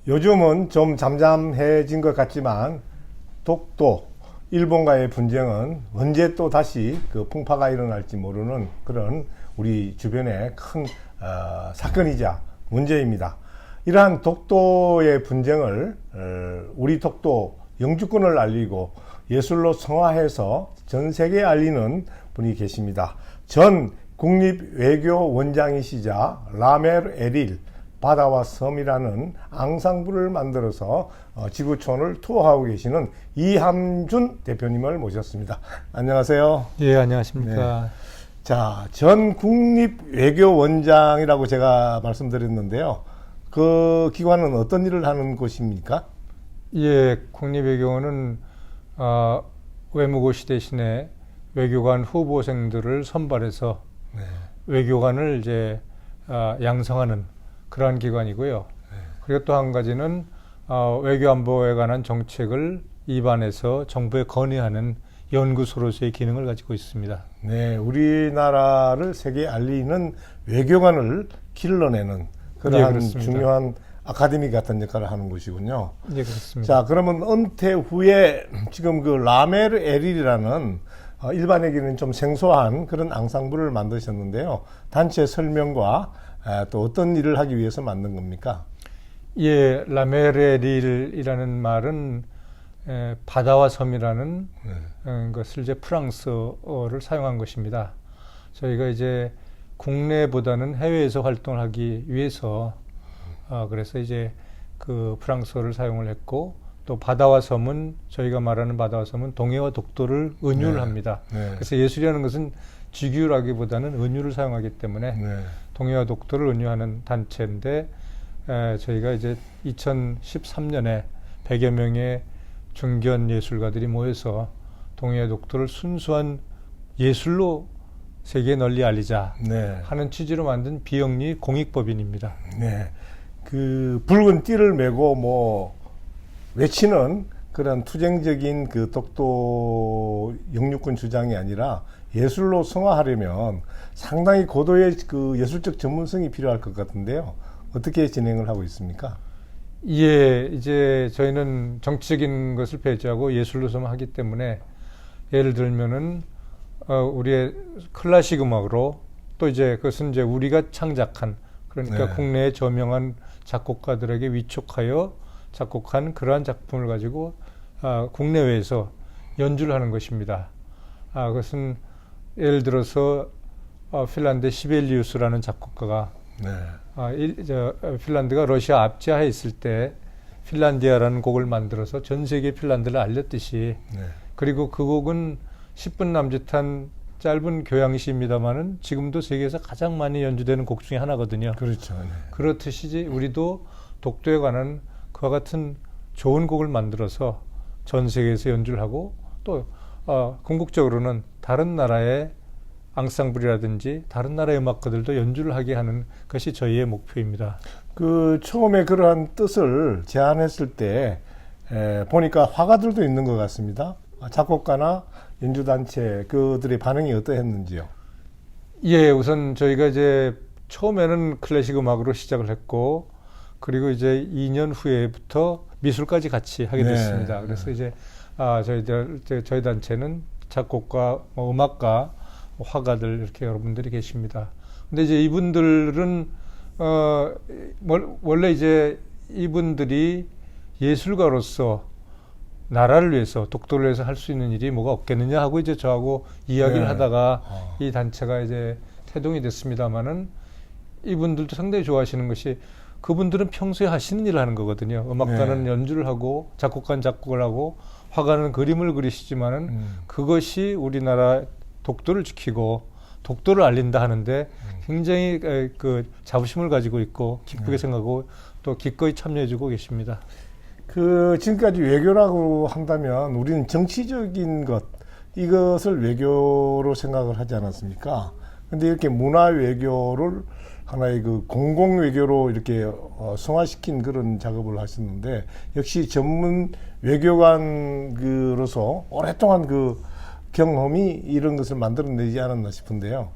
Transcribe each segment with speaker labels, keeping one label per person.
Speaker 1: 요즘은 좀 잠잠해진 것 같지만 독도, 일본과의 분쟁은 언제 또 다시 그 풍파가 일어날지 모르는 그런 우리 주변의 큰 사건이자 문제입니다. 이러한 독도의 분쟁을 우리 독도 영주권을 알리고 예술로 성화해서 전 세계에 알리는 분이 계십니다. 전 국립외교원장이시자 라멜 에릴 바다와 섬이라는 앙상블을 만들어서 지구촌을 투어하고 계시는 이함준 대표님을 모셨습니다. 안녕하세요.
Speaker 2: 예, 안녕하십니까.
Speaker 1: 네. 자, 전 국립외교원장이라고 제가 말씀드렸는데요. 그 기관은 어떤 일을 하는 곳입니까?
Speaker 2: 예, 국립외교원은 외무고시 대신에 외교관 후보생들을 선발해서
Speaker 1: 네.
Speaker 2: 외교관을 이제 양성하는 그러한 기관이고요.
Speaker 1: 네.
Speaker 2: 그리고 또 한 가지는 외교안보에 관한 정책을 입안해서 정부에 건의하는 연구소로서의 기능을 가지고 있습니다.
Speaker 1: 네, 우리나라를 세계에 알리는 외교관을 길러내는 그러한
Speaker 2: 예,
Speaker 1: 중요한 아카데미 같은 역할을 하는 곳이군요.
Speaker 2: 예, 그렇습니다.
Speaker 1: 자, 그러면 은퇴 후에 지금 그 라멜 에릴이라는 일반에게는 좀 생소한 그런 앙상블을 만드셨는데요. 단체 설명과 또 어떤 일을 하기 위해서 만든 겁니까?
Speaker 2: 예, 라메레릴이라는 말은 바다와 섬이라는 것을 이제 프랑스어를 사용한 것입니다. 저희가 이제 국내보다는 해외에서 활동을 하기 위해서 그래서 이제 그 프랑스어를 사용을 했고, 또 바다와 섬은 저희가 말하는 바다와 섬은 동해와 독도를 은유를
Speaker 1: 네.
Speaker 2: 합니다.
Speaker 1: 네.
Speaker 2: 그래서 예술이라는 것은 직유라기보다는 은유를 사용하기 때문에
Speaker 1: 네.
Speaker 2: 동해와 독도를 은유하는 단체인데, 저희가 이제 2013년에 100여 명의 중견 예술가들이 모여서 동해와 독도를 순수한 예술로 세계에 널리 알리자
Speaker 1: 네.
Speaker 2: 하는 취지로 만든 비영리 공익법인입니다.
Speaker 1: 네. 그 붉은 띠를 메고 뭐 외치는 그런 투쟁적인 그 독도 영유권 주장이 아니라 예술로 성화하려면 상당히 고도의 그 예술적 전문성이 필요할 것 같은데요. 어떻게 진행을 하고 있습니까?
Speaker 2: 예, 이제 저희는 정치적인 것을 배제하고 예술로서만 하기 때문에, 예를 들면은 우리의 클래식 음악으로, 또 이제 그것은 이제 우리가 창작한, 그러니까
Speaker 1: 네.
Speaker 2: 국내의 저명한 작곡가들에게 위촉하여 작곡한 그러한 작품을 가지고 국내외에서 연주를 하는 것입니다. 그것은 예를 들어서 핀란드 시벨리우스라는 작곡가가
Speaker 1: 네.
Speaker 2: 핀란드가 러시아 압제하에 있을 때 핀란디아라는 곡을 만들어서 전 세계 핀란드를 알렸듯이,
Speaker 1: 네.
Speaker 2: 그리고 그 곡은 10분 남짓한 짧은 교향시입니다만은 지금도 세계에서 가장 많이 연주되는 곡 중에 하나거든요.
Speaker 1: 그렇죠. 네.
Speaker 2: 그렇듯이 우리도 독도에 관한 그와 같은 좋은 곡을 만들어서 전 세계에서 연주를 하고, 또 궁극적으로는 다른 나라의 앙상블이라든지 다른 나라의 음악가들도 연주를 하게 하는 것이 저희의 목표입니다.
Speaker 1: 그 처음에 그러한 뜻을 제안했을 때 보니까 화가들도 있는 것 같습니다. 작곡가나 연주단체 그들의 반응이 어떠했는지요?
Speaker 2: 예, 우선 저희가 이제 처음에는 클래식 음악으로 시작을 했고, 그리고 이제 2년 후에부터 미술까지 같이 하게 됐습니다.
Speaker 1: 네.
Speaker 2: 그래서 이제 저희 단체는 작곡가, 음악가, 화가들 이렇게 여러분들이 계십니다. 근데 이제 이분들은 원래 이제 이분들이 예술가로서 나라를 위해서, 독도를 위해서 할 수 있는 일이 뭐가 없겠느냐 하고 이제 저하고 이야기를
Speaker 1: 네.
Speaker 2: 하다가 이 단체가 이제 태동이 됐습니다만은, 이분들도 상당히 좋아하시는 것이, 그분들은 평소에 하시는 일을 하는 거거든요. 음악가는
Speaker 1: 네.
Speaker 2: 연주를 하고, 작곡가는 작곡을 하고, 화가는 그림을 그리시지만은 그것이 우리나라 독도를 지키고 독도를 알린다 하는데 굉장히 그 자부심을 가지고 있고 기쁘게 생각하고 또 기꺼이 참여해주고 계십니다.
Speaker 1: 그 지금까지 외교라고 한다면 우리는 정치적인 것, 이것을 외교로 생각을 하지 않았습니까? 근데 이렇게 문화 외교를 하나의 그 공공 외교로 이렇게 성화시킨 그런 작업을 하셨는데, 역시 전문 외교관으로서 오랫동안 그 경험이 이런 것을 만들어내지 않았나 싶은데요.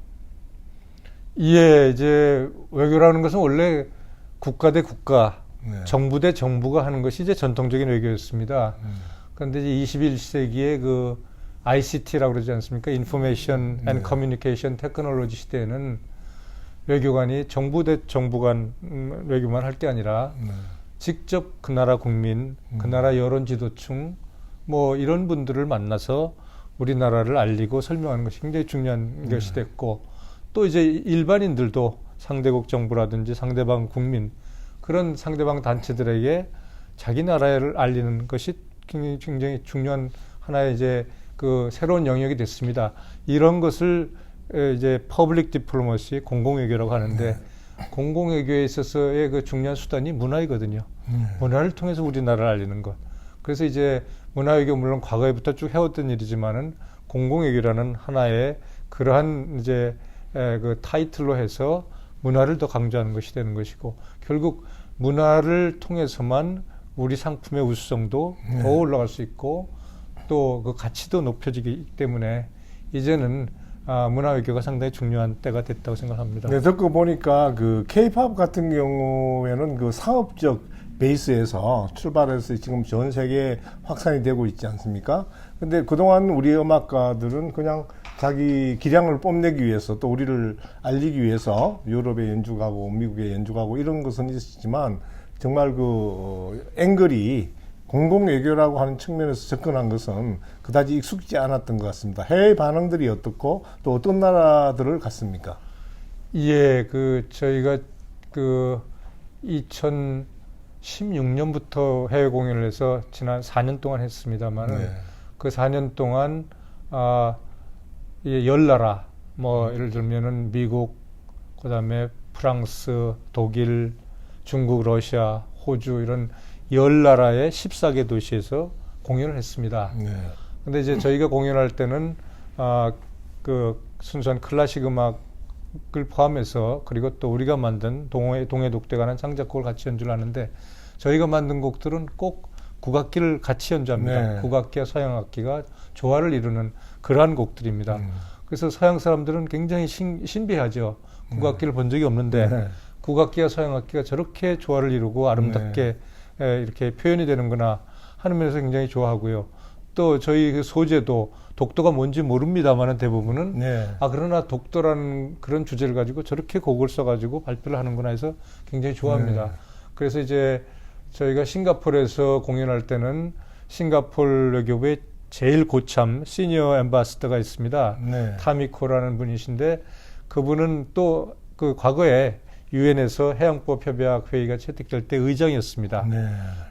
Speaker 2: 예, 이제 외교라는 것은 원래 국가 대 국가,
Speaker 1: 네.
Speaker 2: 정부 대 정부가 하는 것이 이제 전통적인 외교였습니다. 그런데 이제 21세기의 그 ICT라고 그러지 않습니까? Information and Communication Technology 시대에는 외교관이 정부 대 정부 간 외교만 할 게 아니라 직접 그 나라 국민, 그 나라 여론 지도층 뭐 이런 분들을 만나서 우리나라를 알리고 설명하는 것이 굉장히 중요한 것이 됐고, 또 이제 일반인들도 상대국 정부라든지 상대방 국민, 그런 상대방 단체들에게 자기 나라를 알리는 것이 굉장히 중요한 하나의 이제 그 새로운 영역이 됐습니다. 이런 것을 이제 퍼블릭 디플로머시, 공공외교라고 하는데, 공공외교에 있어서의 그 중요한 수단이 문화이거든요. 문화를 통해서 우리나라를 알리는 것. 그래서 이제 문화외교 물론 과거에부터 쭉 해왔던 일이지만은 공공외교라는 하나의 그러한 이제 그 타이틀로 해서 문화를 더 강조하는 것이 되는 것이고, 결국 문화를 통해서만 우리 상품의 우수성도 더 올라갈 수 있고 또 그 가치도 높여지기 때문에 이제는 문화외교가 상당히 중요한 때가 됐다고 생각합니다.
Speaker 1: 네, 듣고 보니까 그 K-팝 같은 경우에는 그 사업적 베이스에서 출발해서 지금 전 세계에 확산이 되고 있지 않습니까? 근데 그동안 우리 음악가들은 그냥 자기 기량을 뽐내기 위해서 또 우리를 알리기 위해서 유럽에 연주 가고 미국에 연주 가고 이런 것은 있었지만 정말 그 앵글이 공공외교라고 하는 측면에서 접근한 것은 그다지 익숙지 않았던 것 같습니다. 해외 반응들이 어떻고 또 어떤 나라들을 갔습니까?
Speaker 2: 예, 그 저희가 그 2016년부터 해외 공연을 해서 지난 4년 동안 했습니다만은 그 4년 동안 예, 10나라, 뭐 예를 들면은 미국, 그다음에 프랑스, 독일, 중국, 러시아, 호주 이런 10나라의 14개 도시에서 공연을 했습니다. 근데 이제 저희가 공연할 때는 그 순수한 클래식 음악을 포함해서, 그리고 또 우리가 만든 동해독대관한 창작곡을 같이 연주를 하는데, 저희가 만든 곡들은 꼭 국악기를 같이 연주합니다. 국악기와 서양악기가 조화를 이루는 그러한 곡들입니다. 그래서 서양 사람들은 굉장히 신비하죠. 국악기를 본 적이 없는데 국악기와 서양악기가 저렇게 조화를 이루고 아름답게 이렇게 표현이 되는구나 하는 면에서 굉장히 좋아하고요. 또 저희 그 소재도 독도가 뭔지 모릅니다만은 대부분은 그러나 독도라는 그런 주제를 가지고 저렇게 곡을 써가지고 발표를 하는구나 해서 굉장히 좋아합니다. 그래서 이제 저희가 싱가포르에서 공연할 때는 싱가포르 외교부의 제일 고참 시니어 엠바서더가 있습니다. 타미코라는 분이신데, 그분은 또 그 과거에 유엔에서 해양법 협약 회의가 채택될 때 의장이었습니다.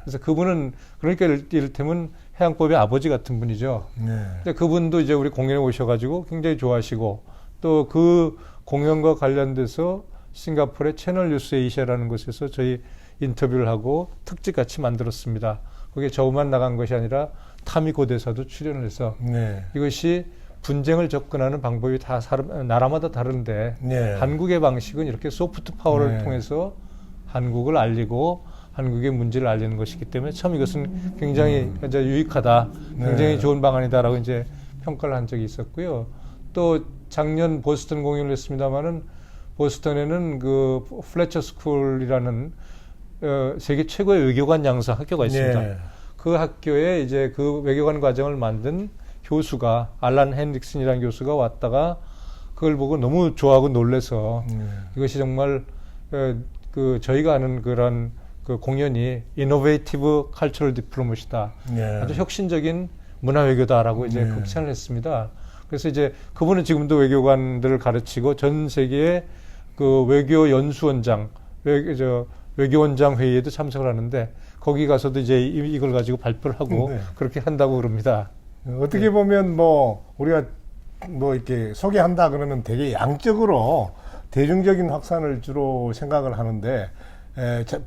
Speaker 2: 그래서 그분은 그러니까 이를테면 해양법의 아버지 같은 분이죠. 근데 그분도 이제 우리 공연에 오셔가지고 굉장히 좋아하시고, 또 그 공연과 관련돼서 싱가포르의 채널 뉴스 에이시아라는 곳에서 저희 인터뷰를 하고 특집 같이 만들었습니다. 거기에 저만 나간 것이 아니라 타미코 대사도 출연을 해서 이것이 분쟁을 접근하는 방법이 다 나라마다 다른데 한국의 방식은 이렇게 소프트 파워를 통해서 한국을 알리고 한국의 문제를 알리는 것이기 때문에 참 이것은 굉장히 이제 유익하다, 굉장히 좋은 방안이다라고 이제 평가를 한 적이 있었고요. 또 작년 보스턴 공연을 했습니다만은 보스턴에는 그 플래처 스쿨이라는 세계 최고의 외교관 양성 학교가 있습니다. 그 학교에 이제 그 외교관 과정을 만든 교수가 알란 헨릭슨이라는 교수가 왔다가 그걸 보고 너무 좋아하고 놀래서 이것이 정말 그 저희가 하는 그런 그 공연이 이노베이티브 칼처럴 디플로머시다, 아주 혁신적인 문화 외교다라고 이제 극찬을 했습니다. 그래서 이제 그분은 지금도 외교관들을 가르치고 전 세계의 그 외교 연수원장, 외교원장 회의에도 참석을 하는데, 거기 가서도 이제 이걸 가지고 발표를 하고 그렇게 한다고 그럽니다.
Speaker 1: 어떻게 보면 뭐 우리가 뭐 이렇게 소개한다 그러면 되게 양적으로 대중적인 확산을 주로 생각을 하는데,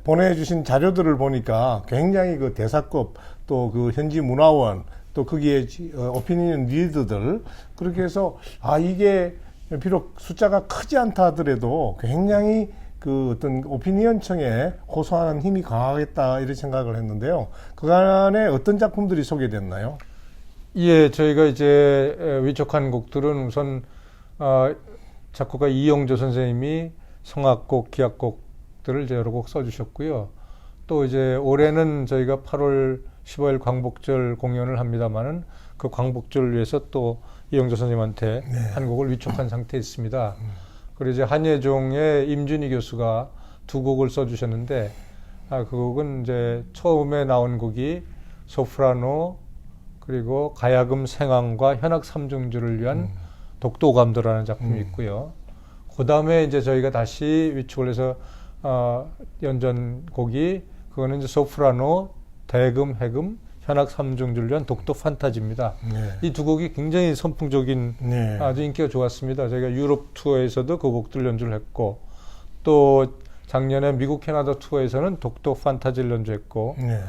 Speaker 1: 보내주신 자료들을 보니까 굉장히 그 대사급, 또 그 현지 문화원, 또 거기에 오피니언 리더들, 그렇게 해서 이게 비록 숫자가 크지 않다 하더라도 굉장히 그 어떤 오피니언청에 호소하는 힘이 강하겠다 이런 생각을 했는데요. 그간에 어떤 작품들이 소개됐나요?
Speaker 2: 예, 저희가 이제 위촉한 곡들은 우선 작곡가 이영조 선생님이 성악곡, 기악곡들을 이제 여러 곡 써주셨고요. 또 이제 올해는 저희가 8월 15일 광복절 공연을 합니다만은 그 광복절을 위해서 또 이영조 선생님한테
Speaker 1: 네.
Speaker 2: 한 곡을 위촉한 상태에 있습니다. 그리고 이제 한예종의 임준희 교수가 두 곡을 써주셨는데 그 곡은 이제 처음에 나온 곡이 소프라노 그리고 가야금 생황과 현악 삼중주를 위한 독도감도라는 작품이 있고요. 그 다음에 이제 저희가 다시 위축을 해서 연전 곡이 그거는 이제 소프라노, 대금, 해금, 현악 삼중주를 위한 독도 판타지입니다.
Speaker 1: 네.
Speaker 2: 이 두 곡이 굉장히 선풍적인
Speaker 1: 네.
Speaker 2: 아주 인기가 좋았습니다. 저희가 유럽 투어에서도 그 곡들 연주를 했고 또 작년에 미국 캐나다 투어에서는 독도 판타지를 연주했고
Speaker 1: 네.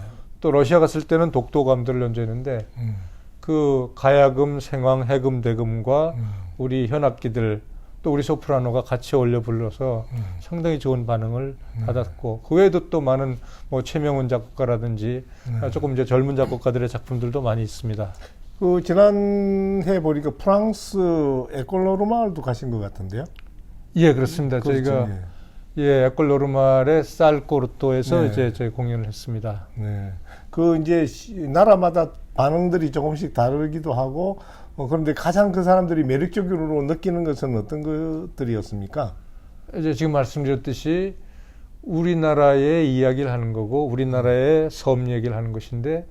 Speaker 2: 또 러시아 갔을 때는 독도 감도를 연주했는데 그 가야금, 생황, 해금, 대금과 우리 현악기들 또 우리 소프라노가 같이 어울려 불러서 상당히 좋은 반응을 받았고 그 외에도 또 많은 뭐 최명훈 작곡가라든지 조금 이제 젊은 작곡가들의 작품들도 많이 있습니다.
Speaker 1: 그 지난해 보니까 프랑스 에콜로르마을도 가신 것 같은데요?
Speaker 2: 예, 그렇습니다.
Speaker 1: 그렇죠.
Speaker 2: 저희가 예, 에콜 노르말의 쌀코르토에서
Speaker 1: 네.
Speaker 2: 이제 저희 공연을 했습니다.
Speaker 1: 네. 그 이제 나라마다 반응들이 조금씩 다르기도 하고 그런데 가장 그 사람들이 매력적으로 느끼는 것은 어떤 것들이었습니까?
Speaker 2: 이제 지금 말씀드렸듯이 우리나라의 이야기를 하는 거고 우리나라의 섬 얘기를 하는 것인데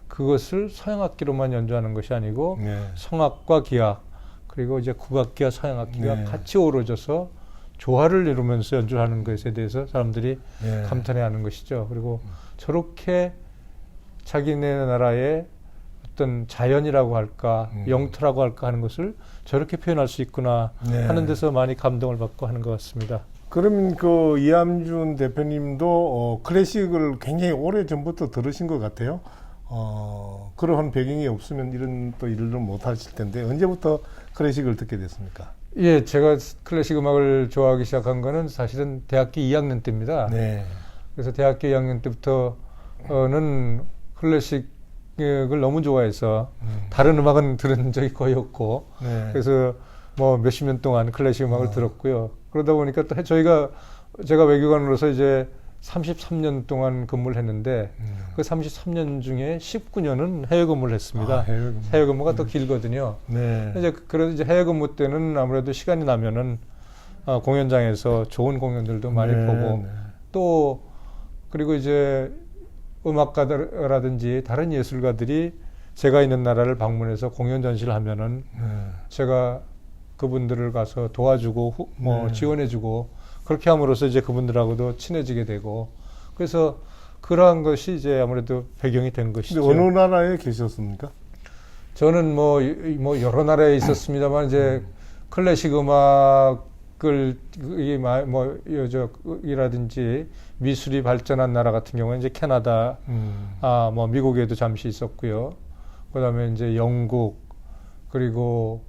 Speaker 2: 그것을 서양악기로만 연주하는 것이 아니고
Speaker 1: 네.
Speaker 2: 성악과 기악 그리고 이제 국악기와 서양악기가
Speaker 1: 네.
Speaker 2: 같이 어우러져서 조화를 이루면서 연주하는 것에 대해서 사람들이
Speaker 1: 네.
Speaker 2: 감탄해하는 것이죠. 그리고 저렇게 자기네 나라의 어떤 자연이라고 할까 영토라고 할까 하는 것을 저렇게 표현할 수 있구나
Speaker 1: 네.
Speaker 2: 하는 데서 많이 감동을 받고 하는 것 같습니다.
Speaker 1: 그러면 그 이암준 대표님도 클래식을 굉장히 오래 전부터 들으신 것 같아요. 그러한 배경이 없으면 이런 또 일을 못 하실 텐데 언제부터 클래식을 듣게 됐습니까?
Speaker 2: 예, 제가 클래식 음악을 좋아하기 시작한 거는 사실은 대학교 2학년 때입니다.
Speaker 1: 네.
Speaker 2: 그래서 대학교 2학년 때부터는 클래식을 너무 좋아해서 다른 음악은 들은 적이 거의 없고
Speaker 1: 네.
Speaker 2: 그래서 뭐 몇십 년 동안 클래식 음악을 들었고요. 그러다 보니까 또 제가 외교관으로서 이제 33년 동안 근무를 했는데 그 33년 중에 19년은 해외 근무를 했습니다. 해외 근무가 또 길거든요.
Speaker 1: 네.
Speaker 2: 이제 그래도 이제 해외 근무 때는 아무래도 시간이 나면은 공연장에서 좋은 공연들도 많이
Speaker 1: 네,
Speaker 2: 보고
Speaker 1: 네.
Speaker 2: 또 그리고 이제 음악가라든지 다른 예술가들이 제가 있는 나라를 방문해서 공연 전시를 하면은 제가 그분들을 가서 도와주고
Speaker 1: 네.
Speaker 2: 지원해주고 그렇게 함으로써 이제 그분들하고도 친해지게 되고 그래서 그러한 것이 이제 아무래도 배경이 된 것이죠.
Speaker 1: 어느 나라에 계셨습니까?
Speaker 2: 저는 뭐 여러 나라에 있었습니다만 이제 클래식 음악을 이라든지 미술이 발전한 나라 같은 경우는 이제 캐나다, 뭐 미국에도 잠시 있었고요. 그다음에 이제 영국 그리고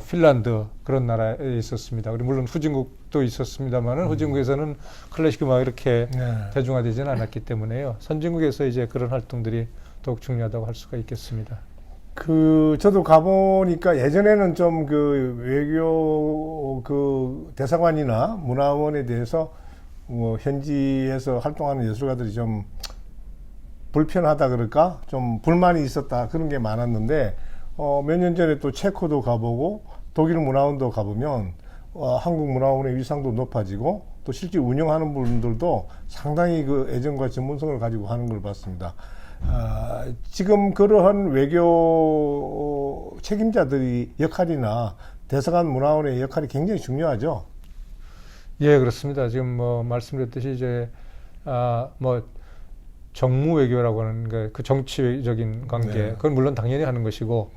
Speaker 2: 핀란드 그런 나라에 있었습니다. 그리고 물론 후진국도 있었습니다만은 후진국에서는 클래식 음악이 이렇게
Speaker 1: 네.
Speaker 2: 대중화되지는 않았기 때문에요. 선진국에서 이제 그런 활동들이 더욱 중요하다고 할 수가 있겠습니다.
Speaker 1: 저도 가보니까 예전에는 좀 그 외교 대사관이나 문화원에 대해서 뭐 현지에서 활동하는 예술가들이 좀 불편하다 그럴까? 좀 불만이 있었다 그런 게 많았는데 몇 년 전에 또 체코도 가보고 독일 문화원도 가보면 한국 문화원의 위상도 높아지고 또 실제 운영하는 분들도 상당히 그 애정과 전문성을 가지고 하는 걸 봤습니다. 지금 그러한 외교 책임자들이 역할이나 대사관 문화원의 역할이 굉장히 중요하죠.
Speaker 2: 예, 그렇습니다. 지금 뭐 말씀드렸듯이 이제 뭐 정무 외교라고 하는 그 정치적인 관계
Speaker 1: 네.
Speaker 2: 그건 물론 당연히 하는 것이고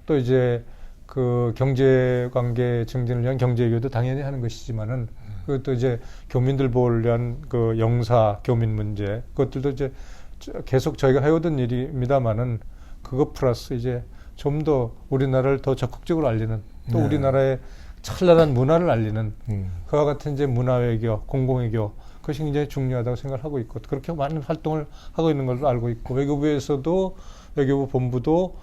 Speaker 2: 또 이제 그 경제 관계 증진을 위한 경제 외교도 당연히 하는 것이지만은 그것도 이제 교민들 보호를 위한 그 영사 교민 문제 그것들도 이제 계속 저희가 해오던 일입니다만은 그것 플러스 이제 좀 더 우리나라를 더 적극적으로 알리는 또
Speaker 1: 네.
Speaker 2: 우리나라의 찬란한 문화를 알리는 그와 같은 이제 문화외교, 공공외교 그것이 굉장히 중요하다고 생각하고 있고 그렇게 많은 활동을 하고 있는 걸로 알고 있고 외교부에서도 외교부 본부도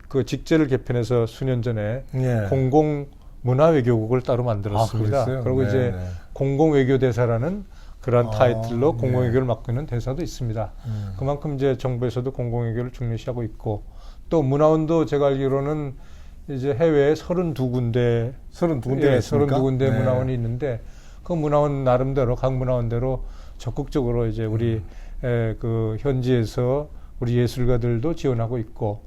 Speaker 2: 그 직제를 개편해서 수년 전에
Speaker 1: 예.
Speaker 2: 공공 문화외교국을 따로 만들었습니다.
Speaker 1: 그랬어요?
Speaker 2: 그리고
Speaker 1: 네,
Speaker 2: 이제
Speaker 1: 네.
Speaker 2: 공공외교대사라는 그러한 타이틀로
Speaker 1: 네.
Speaker 2: 공공외교를 맡고 있는 대사도 있습니다. 그만큼 이제 정부에서도 공공외교를 중요시하고 있고 또 문화원도 제가 알기로는 이제 해외에 32군데
Speaker 1: 32군데가 있습니까?
Speaker 2: 32군데
Speaker 1: 네.
Speaker 2: 문화원이 있는데 그 문화원 나름대로 각 문화원대로 적극적으로 이제 우리 그 현지에서 우리 예술가들도 지원하고 있고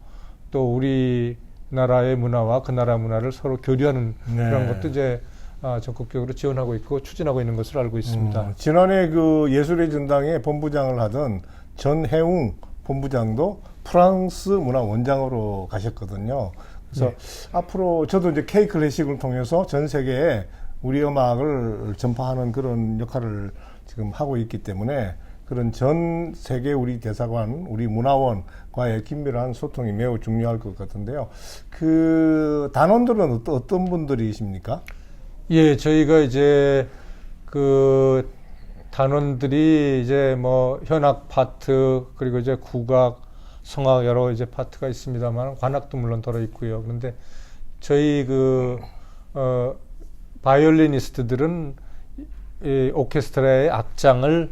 Speaker 2: 또 우리나라의 문화와 그 나라 문화를 서로 교류하는
Speaker 1: 네.
Speaker 2: 그런 것도 이제 적극적으로 지원하고 있고 추진하고 있는 것으로 알고 있습니다.
Speaker 1: 지난해 그 예술의 전당의 본부장을 하던 전해웅 본부장도 프랑스 문화 원장으로 가셨거든요. 그래서 앞으로 저도 이제 K 클래식을 통해서 전 세계에 우리 음악을 전파하는 그런 역할을 지금 하고 있기 때문에 그런 전 세계 우리 대사관, 우리 문화원과의 긴밀한 소통이 매우 중요할 것 같은데요. 그 단원들은 어떤 분들이십니까?
Speaker 2: 예, 저희가 이제 그 단원들이 이제 뭐 현악 파트 그리고 이제 국악, 성악 여러 이제 파트가 있습니다만 관악도 물론 들어 있고요. 그런데 저희 그 바이올리니스트들은 이 오케스트라의 악장을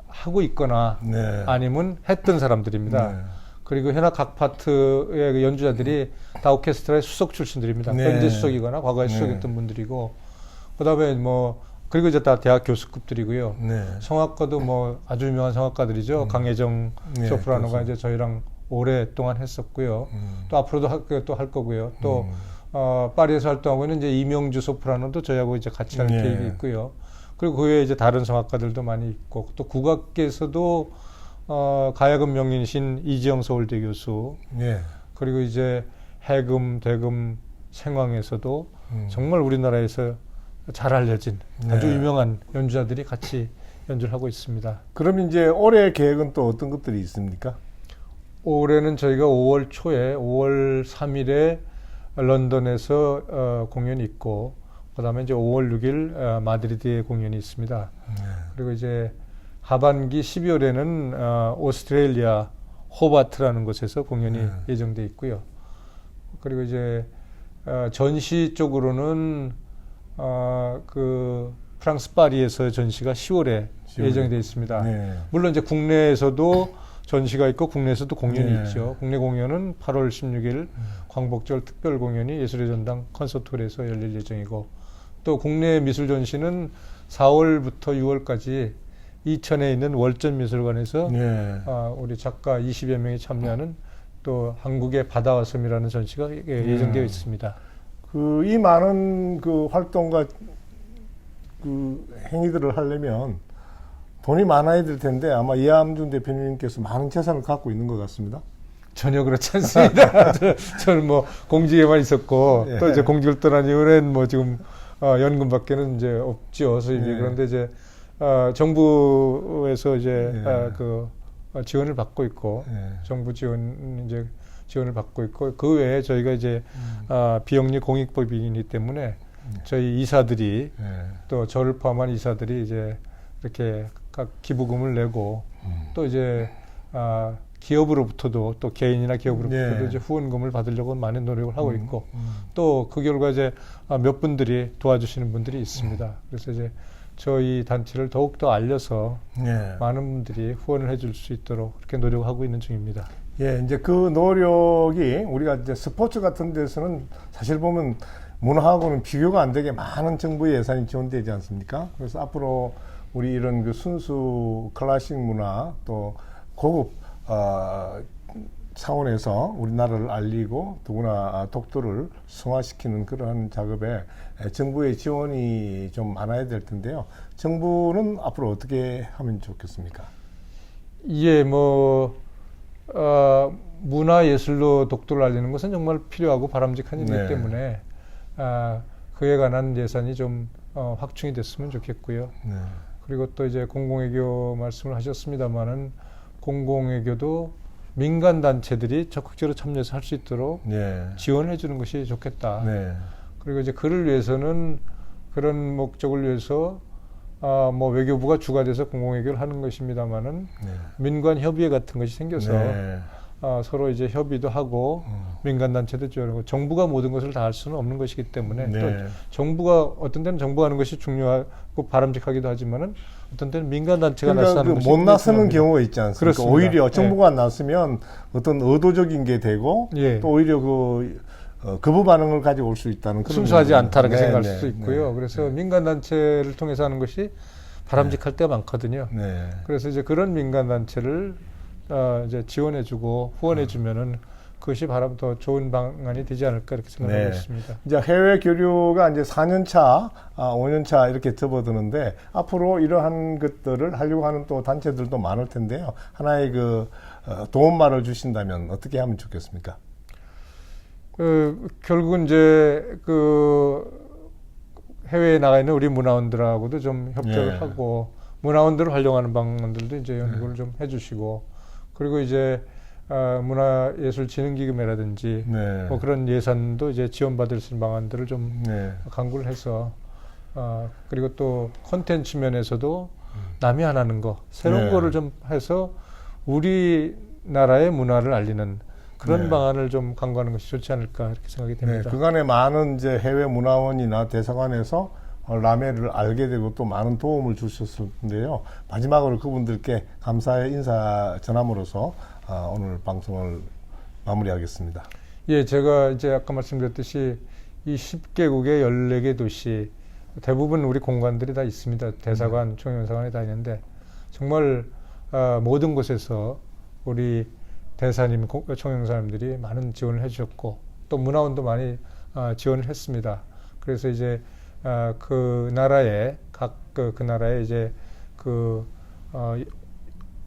Speaker 2: 하고 있거나
Speaker 1: 네.
Speaker 2: 아니면 했던 사람들입니다.
Speaker 1: 네.
Speaker 2: 그리고 현악 각 파트의 그 연주자들이 다 오케스트라의 수석 출신들입니다.
Speaker 1: 네.
Speaker 2: 현재 수석이거나 과거에
Speaker 1: 네.
Speaker 2: 수석했던 분들이고, 그다음에 뭐 그리고 이제 다 대학 교수급들이고요.
Speaker 1: 네.
Speaker 2: 성악가도 뭐 아주 유명한 성악가들이죠. 강혜정
Speaker 1: 네,
Speaker 2: 소프라노가
Speaker 1: 그렇죠.
Speaker 2: 이제 저희랑 오랫동안 했었고요. 또 앞으로도 또 할 거고요. 또 파리에서 활동하고 있는 이제 이명주 소프라노도 저희하고 이제 같이 할
Speaker 1: 네.
Speaker 2: 계획이 있고요. 그리고 그 외에 이제 다른 성악가들도 많이 있고, 또 국악계에서도 가야금 명인이신 이지영 서울대 교수,
Speaker 1: 네.
Speaker 2: 그리고 이제 해금, 대금, 생황에서도 정말 우리나라에서 잘 알려진 아주
Speaker 1: 네.
Speaker 2: 유명한 연주자들이 같이 연주를 하고 있습니다.
Speaker 1: 그럼 이제 올해 계획은 또 어떤 것들이 있습니까?
Speaker 2: 올해는 저희가 5월 초에 5월 3일에 런던에서 공연이 있고, 그다음에 이제 5월 6일 마드리드에 공연이 있습니다. 그리고 이제 하반기 12월에는 오스트레일리아 호바트라는 곳에서 공연이 예정돼 있고요. 그리고 이제 전시 쪽으로는 그 프랑스 파리에서 전시가 10월에 예정돼 있습니다.
Speaker 1: 네.
Speaker 2: 물론 이제 국내에서도 전시가 있고 국내에서도 공연이
Speaker 1: 네.
Speaker 2: 있죠. 국내 공연은 8월 16일 광복절 특별 공연이 예술의 전당 콘서트홀에서 열릴 예정이고, 또 국내 미술 전시는 4월부터 6월까지 이천에 있는 월전미술관에서
Speaker 1: 네.
Speaker 2: 우리 작가 20여 명이 참여하는 또 한국의 바다와 섬이라는 전시가 예정되어 있습니다.
Speaker 1: 이 많은 그 활동과 그 행위들을 하려면 돈이 많아야 될 텐데 아마 이함준 대표님께서 많은 재산을 갖고 있는 것 같습니다.
Speaker 2: 전혀 그렇지 않습니다. 저는 뭐 공직에만 있었고
Speaker 1: 예.
Speaker 2: 또 이제 공직을 떠난 이후에는 뭐 지금 연금밖에는 이제 없죠, 수입이.
Speaker 1: 예.
Speaker 2: 그런데 이제 정부에서 이제
Speaker 1: 예.
Speaker 2: 그 지원을 받고 있고,
Speaker 1: 예.
Speaker 2: 정부 지원을 받고 있고, 그 외에 저희가 이제 비영리 공익법이기 때문에 저희 이사들이
Speaker 1: 예.
Speaker 2: 또 저를 포함한 이사들이 이제 이렇게 각 기부금을 내고 또 이제 기업으로부터도 또 개인이나 기업으로부터도
Speaker 1: 예.
Speaker 2: 이제 후원금을 받으려고 많은 노력을 하고 있고, 또 그 결과 이제 몇 분들이 도와주시는 분들이 있습니다. 그래서 이제 저희 단체를 더욱 더 알려서
Speaker 1: 예.
Speaker 2: 많은 분들이 후원을 해줄 수 있도록 그렇게 노력하고 있는 중입니다.
Speaker 1: 예, 이제 그 노력이 우리가 이제 스포츠 같은 데서는 사실 보면 문화하고는 비교가 안 되게 많은 정부의 예산이 지원되지 않습니까? 그래서 앞으로 우리 이런 그 순수 클래식 문화 또 고급 차원에서 우리나라를 알리고 더구나 독도를 승화시키는 그러한 작업에 정부의 지원이 좀 많아야 될 텐데요. 정부는 앞으로 어떻게 하면 좋겠습니까?
Speaker 2: 예, 뭐 문화예술로 독도를 알리는 것은 정말 필요하고 바람직한 일이기
Speaker 1: 네.
Speaker 2: 때문에 그에 관한 예산이 좀 확충이 됐으면 좋겠고요.
Speaker 1: 네.
Speaker 2: 그리고 또 이제 공공외교 말씀을 하셨습니다마는 공공외교도 민간 단체들이 적극적으로 참여해서 할 수 있도록
Speaker 1: 네.
Speaker 2: 지원해 주는 것이 좋겠다.
Speaker 1: 네.
Speaker 2: 그리고 이제 그를 위해서는 그런 목적을 위해서 뭐 외교부가 주가 돼서 공공외교를 하는 것입니다마는
Speaker 1: 네.
Speaker 2: 민관 협의회 같은 것이 생겨서
Speaker 1: 네.
Speaker 2: 서로 이제 협의도 하고 민간단체도 지원하고 정부가 모든 것을 다 할 수는 없는 것이기 때문에
Speaker 1: 네.
Speaker 2: 또 정부가 어떤 때는 정부가 하는 것이 중요하고 바람직하기도 하지만은 어떤 때는 민간단체가 나서
Speaker 1: 그러니까
Speaker 2: 하는
Speaker 1: 그
Speaker 2: 것이
Speaker 1: 못 나서는
Speaker 2: 중요합니다.
Speaker 1: 경우가 있지 않습니까?
Speaker 2: 그렇습니다.
Speaker 1: 오히려 정부가 나서면 어떤 의도적인 게 되고
Speaker 2: 예.
Speaker 1: 또 오히려 거부 반응을 가지고 올 수 있다는 그런
Speaker 2: 순수하지
Speaker 1: 부분이-
Speaker 2: 않다는 게
Speaker 1: 네,
Speaker 2: 생각할
Speaker 1: 네,
Speaker 2: 수도
Speaker 1: 네,
Speaker 2: 있고요. 그래서 민간단체를 통해서 하는 것이 바람직할 때가 많거든요.
Speaker 1: 네.
Speaker 2: 그래서 이제 그런 민간단체를 이제 지원해주고 후원해주면은 그것이 더 좋은 방안이 되지 않을까 이렇게 생각하고
Speaker 1: 네.
Speaker 2: 있습니다.
Speaker 1: 이제 해외 교류가 이제 4년 차, 5년 차 이렇게 접어드는데 앞으로 이러한 것들을 하려고 하는 또 단체들도 많을 텐데요. 하나의 도움말을 주신다면 어떻게 하면 좋겠습니까?
Speaker 2: 결국은 이제 해외에 나가 있는 우리 문화원들하고도 좀 협조를
Speaker 1: 예.
Speaker 2: 하고 문화원들을 활용하는 방안들도 이제 연구를 좀 해주시고 그리고 이제 문화예술진흥기금이라든지
Speaker 1: 네.
Speaker 2: 뭐 그런 예산도 이제 지원받을 수 있는 방안들을 좀
Speaker 1: 네.
Speaker 2: 강구를 해서 그리고 또 콘텐츠 면에서도 남이 안 하는 거 새로운
Speaker 1: 네.
Speaker 2: 거를 좀 해서 우리나라의 문화를 알리는 그런
Speaker 1: 네.
Speaker 2: 방안을 좀 강구하는 것이 좋지 않을까 이렇게 생각이
Speaker 1: 네,
Speaker 2: 됩니다.
Speaker 1: 그간에 많은 이제 해외 문화원이나 대사관에서 라메를 알게 되고 또 많은 도움을 주셨을 텐데요. 마지막으로 그분들께 감사의 인사 전함으로써 오늘 방송을 마무리하겠습니다.
Speaker 2: 예, 제가 이제 아까 말씀드렸듯이 이 10개국의 14개 도시 대부분 우리 공간들이 다 있습니다. 대사관, 총영사관이 다 있는데 정말 모든 곳에서 우리 대사님, 총영사님들이 많은 지원을 해주셨고 또 문화원도 많이 지원을 했습니다. 그래서 이제 그 나라의 그 나라의 이제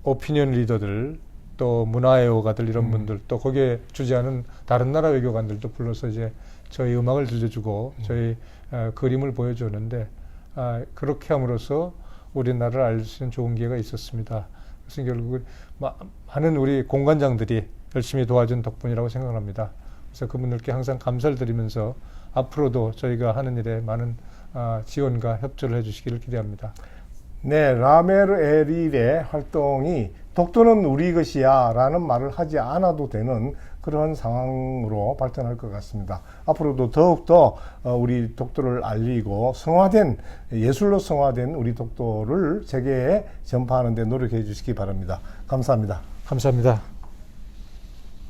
Speaker 2: 오피니언 리더들 또 문화애호가들 이런 분들 또 거기에 주재하는 다른 나라 외교관들도 불러서 이제 저희 음악을 들려주고 저희 그림을 보여주는데 그렇게 함으로써 우리나라를 알 수 있는 좋은 기회가 있었습니다. 그래서 결국 많은 우리 공관장들이 열심히 도와준 덕분이라고 생각합니다. 그래서 그분들께 항상 감사를 드리면서 앞으로도 저희가 하는 일에 많은 지원과 협조를 해주시기를 기대합니다.
Speaker 1: 네, 라메르 에릴의 활동이 독도는 우리 것이야 라는 말을 하지 않아도 되는 그런 상황으로 발전할 것 같습니다. 앞으로도 더욱더 우리 독도를 알리고 예술로 성화된 우리 독도를 세계에 전파하는 데 노력해 주시기 바랍니다. 감사합니다.
Speaker 2: 감사합니다.